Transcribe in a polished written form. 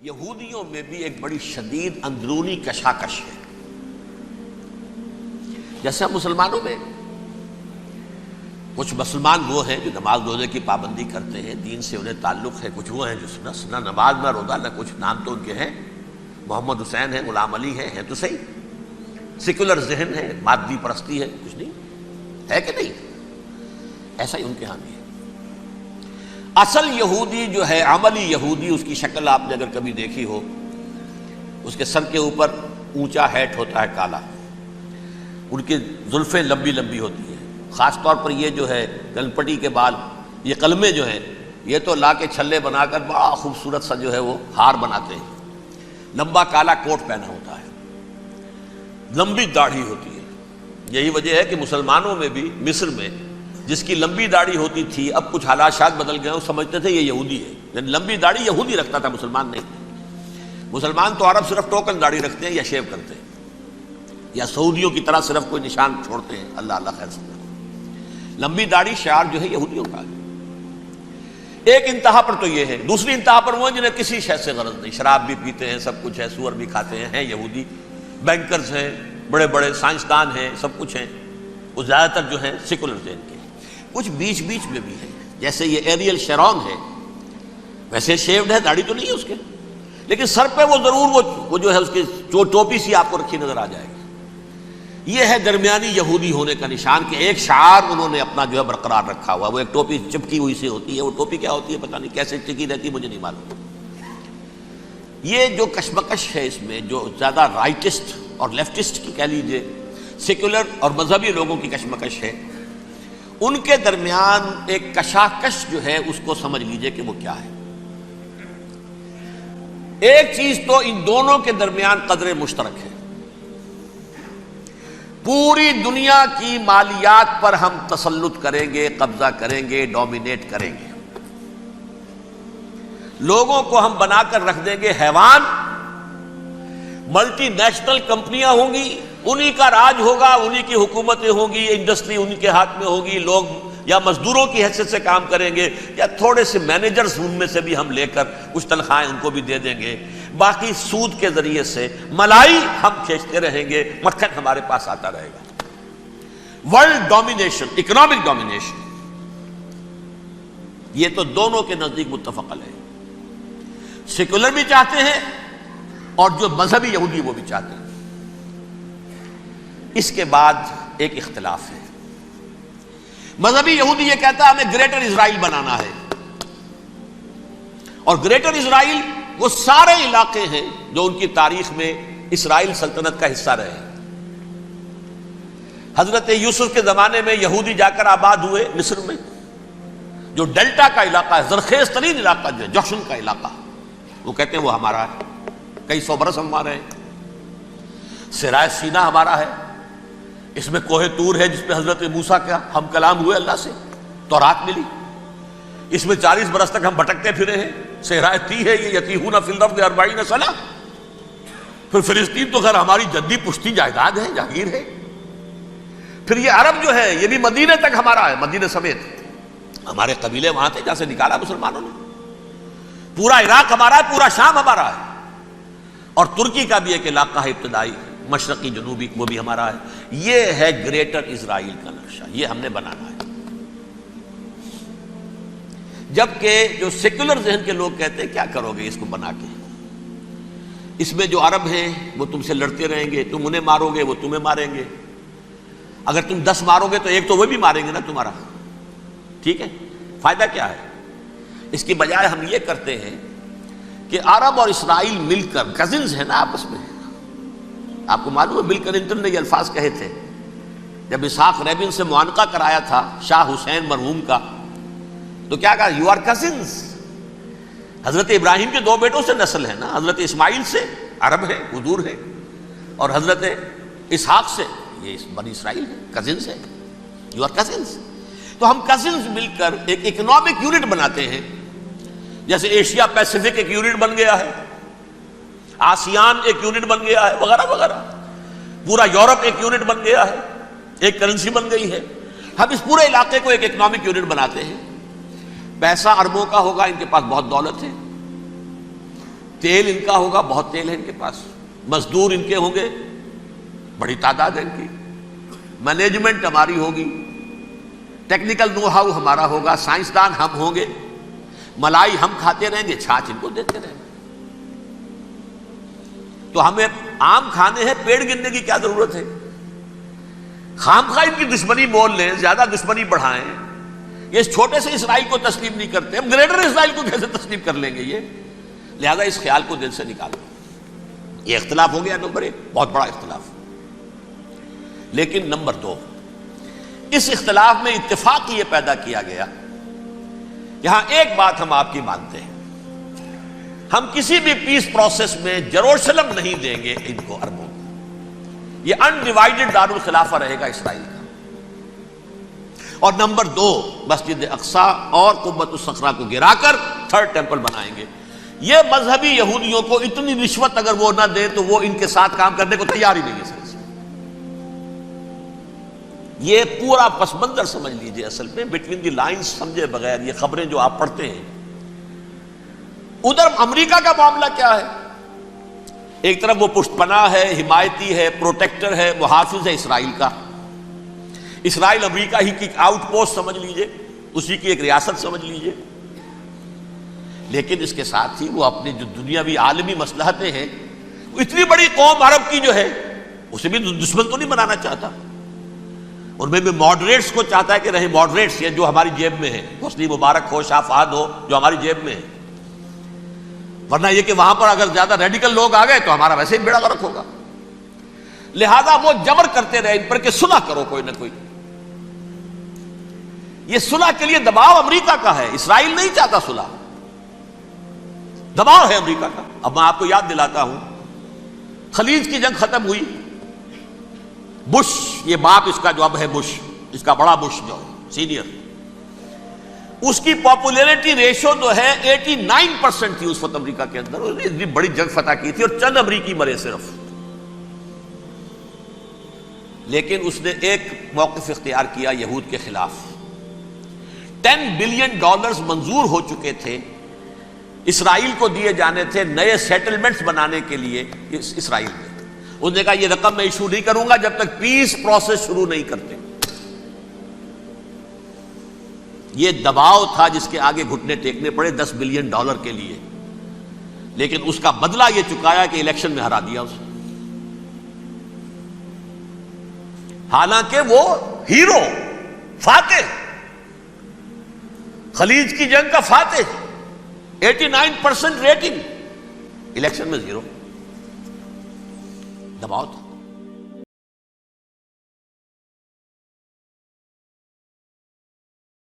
یہودیوں میں بھی ایک بڑی شدید اندرونی کشاکش ہے. جیسے ہم مسلمانوں میں کچھ مسلمان وہ ہیں جو نماز روزے کی پابندی کرتے ہیں، دین سے انہیں تعلق ہے، کچھ وہ ہیں جو نہ نماز نہ روزہ نہ کچھ، نام تو ان کے ہیں، محمد حسین ہیں، غلام علی ہیں تو صحیح، سیکولر ذہن ہے، مادی پرستی ہے، کچھ نہیں ہے کہ نہیں؟ ایسا ہی ان کے ہاں بھی ہے. اصل یہودی جو ہے، عملی یہودی، اس کی شکل آپ نے اگر کبھی دیکھی ہو، اس کے سر کے اوپر اونچا ہیٹ ہوتا ہے کالا، ان کی زلفیں لمبی لمبی ہوتی ہیں، خاص طور پر یہ جو ہے گلپٹی کے بال، یہ قلمے جو ہیں یہ تو لا کے چھلے بنا کر بڑا خوبصورت سا جو ہے وہ ہار بناتے ہیں. لمبا کالا کوٹ پہنا ہوتا ہے، لمبی داڑھی ہوتی ہے. یہی وجہ ہے کہ مسلمانوں میں بھی مصر میں جس کی لمبی داڑھی ہوتی تھی، اب کچھ حالات شاید بدل گئے، وہ سمجھتے تھے یہ یہودی ہے، یعنی لمبی داڑھی یہودی رکھتا تھا، مسلمان نہیں. مسلمان تو عرب صرف ٹوکن داڑھی رکھتے ہیں یا شیو کرتے ہیں، یا سعودیوں کی طرح صرف کوئی نشان چھوڑتے ہیں. اللہ اللہ خیر سنا. لمبی داڑھی شعار جو ہے یہودیوں کا ہے. ایک انتہا پر تو یہ ہے، دوسری انتہا پر وہ ہیں جنہیں کسی شے سے غرض نہیں، شراب بھی پیتے ہیں، سب کچھ ہے، سور بھی کھاتے ہیں یہودی. بینکرز ہیں، بڑے بڑے سائنسدان ہیں، سب کچھ ہیں. وہ زیادہ تر جو ہیں سیکولر ذہن کے. کچھ بیچ بیچ میں بھی ہیں، جیسے یہ ایریل شیرون ہے، ویسے شیوڈ ہے، داڑھی تو نہیں ہے اس کے، لیکن سر پہ وہ ضرور وہ جو ہے اس کی ٹوپی سی آپ کو رکھی نظر آ جائے گی. یہ ہے درمیانی یہودی ہونے کا نشان، کہ ایک شعار انہوں نے اپنا جو ہے برقرار رکھا ہوا. وہ ایک ٹوپی چپکی ہوئی سی ہوتی ہے، وہ ٹوپی کیا ہوتی ہے پتہ نہیں، کیسے ٹکی رہتی ہے مجھے نہیں معلوم. یہ جو کشمکش ہے اس میں، جو زیادہ رائٹسٹ اور لیفٹسٹ کی کہہ لیجیے، سیکولر اور مذہبی لوگوں کی کشمکش ہے، ان کے درمیان ایک کشاکش جو ہے اس کو سمجھ لیجئے کہ وہ کیا ہے. ایک چیز تو ان دونوں کے درمیان قدر مشترک ہے. پوری دنیا کی مالیات پر ہم تسلط کریں گے، قبضہ کریں گے، ڈومینیٹ کریں گے. لوگوں کو ہم بنا کر رکھ دیں گے حیوان. ملٹی نیشنل کمپنیاں ہوں گی، انہی کا راج ہوگا، انہی کی حکومتیں ہوں گی، انڈسٹری انہی کے ہاتھ میں ہوگی. لوگ یا مزدوروں کی حیثیت سے کام کریں گے، یا تھوڑے سے مینیجرز ان میں سے بھی ہم لے کر کچھ تنخواہیں ان کو بھی دے دیں گے. باقی سود کے ذریعے سے ملائی ہم کھینچتے رہیں گے، مکھن ہمارے پاس آتا رہے گا. ورلڈ ڈومینیشن، اکنامک ڈومینیشن، یہ تو دونوں کے نزدیک متفق ہے. سیکولر بھی چاہتے ہیں اور جو مذہبی یہودی وہ بھی چاہتے ہیں. اس کے بعد ایک اختلاف ہے. مذہبی یہودی یہ کہتا ہے ہمیں گریٹر اسرائیل بنانا ہے، اور گریٹر اسرائیل وہ سارے علاقے ہیں جو ان کی تاریخ میں اسرائیل سلطنت کا حصہ رہے. حضرت یوسف کے زمانے میں یہودی جا کر آباد ہوئے مصر میں. جو ڈیلٹا کا علاقہ ہے، زرخیز ترین علاقہ جو ہے، جوشن کا علاقہ، وہ کہتے ہیں وہ ہمارا ہے، کئی سو برس ہمارے ہیں. سرائے سینا ہمارا ہے، اس میں کوہ طور ہے جس پہ حضرت موسیٰ کا ہم کلام ہوئے اللہ سے، تورات ملی. اس میں 40 برس تک ہم بھٹکتے پھرے ہیں. صحرائے تی ہے یہ، یتیہون فی الارض 40 سنہ. پھر فلسطین تو خیر ہماری جدی پشتی جائیداد ہے، جاگیر ہے. پھر یہ عرب جو ہے یہ بھی مدینے تک ہمارا ہے، مدینے سمیت. ہمارے قبیلے وہاں تھے جہاں سے نکالا مسلمانوں نے. پورا عراق ہمارا ہے، پورا شام ہمارا ہے. اور ترکی کا بھی ایک علاقہ ہے ابتدائی، مشرقی جنوبی، وہ بھی ہمارا ہے. یہ ہے گریٹر اسرائیل کا نقشہ، یہ ہم نے بنانا ہے. جبکہ جو سیکولر ذہن کے لوگ کہتے ہیں کیا کرو گے اس کو بنا کے، اس میں جو عرب ہیں وہ تم سے لڑتے رہیں گے، تم انہیں مارو گے وہ تمہیں ماریں گے. اگر تم 10 مارو گے تو ایک تو وہ بھی ماریں گے نا تمہارا. ٹھیک ہے، فائدہ کیا ہے؟ اس کی بجائے ہم یہ کرتے ہیں کہ عرب اور اسرائیل مل کر، کزنز ہیں نا آپس میں. آپ کو معلوم ہے بل کلنٹن نے یہ الفاظ کہے تھے جب اسحاق ریبن سے معانقہ کرایا تھا شاہ حسین مرحوم کا، تو کیا کہا؟ You are cousins. حضرت ابراہیم کے 2 بیٹوں سے نسل ہے نا، حضرت اسماعیل سے عرب ہے، حضور ہے، اور حضرت اسحاق سے یہ بنی اسرائیل ہے، کزنز ہے. You are cousins. تو ہم کزنز مل کر ایک اکنامک یونٹ بناتے ہیں. جیسے ایشیا پیسیفک ایک یونٹ بن گیا ہے، آسیان ایک یونٹ بن گیا ہے، وغیرہ وغیرہ. پورا یورپ ایک یونٹ بن گیا ہے، ایک کرنسی بن گئی ہے. ہم اس پورے علاقے کو ایک اکنامک یونٹ بناتے ہیں. پیسہ اربوں کا ہوگا، ان کے پاس بہت دولت ہے. تیل ان کا ہوگا، بہت تیل ہے ان کے پاس، مزدور ان کے ہوں گے، بڑی تعداد ہے ان کی، مینجمنٹ ہماری ہوگی، ٹیکنیکل نو ہاؤ ہمارا ہوگا، سائنسدان ہم ہوں گے، ملائی ہم کھاتے رہیں گے، چھاچھ ان کو دیتے رہیں گے۔ تو ہمیں آم کھانے ہیں، پیڑ گننے کی کیا ضرورت ہے؟ خام خواہ ان کی دشمنی مول لیں، زیادہ دشمنی بڑھائیں۔ یہ اس چھوٹے سے اسرائیل کو تسلیم نہیں کرتے، ہم گریٹر اسرائیل کو کیسے تسلیم کر لیں گے؟ یہ لہذا اس خیال کو دل سے نکالو۔ یہ اختلاف ہو گیا نمبر ایک، بہت بڑا اختلاف۔ لیکن نمبر دو، اس اختلاف میں اتفاق یہ پیدا کیا گیا، یہاں ایک بات ہم آپ کی مانتے ہیں، ہم کسی بھی پیس پروسیس میں یروشلم نہیں دیں گے ان کو، عربوں کو۔ یہ انڈیوائیڈڈ دارالخلافہ رہے گا اسرائیل کا۔ اور نمبر دو، مسجد اقصی اور قبۃ الصخرہ کو گرا کر تھرڈ ٹیمپل بنائیں گے۔ یہ مذہبی یہودیوں کو اتنی رشوت اگر وہ نہ دیں تو وہ ان کے ساتھ کام کرنے کو تیار ہی نہیں ہے۔ یہ پورا پس منظر سمجھ لیجئے، اصل میں بٹوین دی لائنز سمجھے بغیر یہ خبریں جو آپ پڑھتے ہیں۔ ادھر امریکہ کا معاملہ کیا ہے؟ ایک طرف وہ پشت پناہ ہے، حمایتی ہے، پروٹیکٹر ہے، محافظ ہے اسرائیل کا۔ اسرائیل امریکہ ہی کی آؤٹ پوسٹ سمجھ لیجئے، اسی کی ایک ریاست سمجھ لیجئے۔ لیکن اس کے ساتھ ہی وہ اپنی جو دنیاوی عالمی مصلحتیں ہیں، اتنی بڑی قوم عرب کی جو ہے اسے بھی دشمن تو نہیں بنانا چاہتا، ان میں بھی ماڈریٹس کو چاہتا ہے کہ رہے ماڈریٹس، یہ جو ہماری جیب میں ہے، حسنی مبارک ہو، شاہ فہد ہو، جو ہماری جیب میں ہے، ورنہ یہ کہ وہاں پر اگر زیادہ ریڈیکل لوگ آ گئے تو ہمارا ویسے ہی بیڑا غرق ہوگا۔ لہذا وہ جبر کرتے رہے ان پر کہ صلح کرو کوئی نہ کوئی۔ یہ صلح کے لیے دباؤ امریکہ کا ہے، اسرائیل نہیں چاہتا صلح، دباؤ ہے امریکہ کا۔ اب میں آپ کو یاد دلاتا ہوں، خلیج کی جنگ ختم ہوئی، بش، یہ باپ اس کا جو اب ہے بش، اس کا بڑا بش جو ہے سینئر، اس کی پاپولیرٹی ریشو جو ہے 89% تھی اس وقت امریکہ کے اندر۔ اتنی بڑی جنگ فتح کی تھی اور چند امریکی مرے صرف، لیکن اس نے ایک موقف اختیار کیا یہود کے خلاف۔ $10 بلین منظور ہو چکے تھے، اسرائیل کو دیے جانے تھے نئے سیٹلمنٹس بنانے کے لیے اسرائیل میں۔ انہوں نے کہا یہ رقم میں ایشو نہیں کروں گا جب تک پیس پروسیس شروع نہیں کرتے۔ یہ دباؤ تھا جس کے آگے گھٹنے ٹیکنے پڑے $10 بلین کے لیے، لیکن اس کا بدلہ یہ چکایا کہ الیکشن میں ہرا دیا اسے۔ حالانکہ وہ ہیرو، فاتح، خلیج کی جنگ کا فاتح، 89% ریٹنگ، الیکشن میں 0، دباؤ تھا۔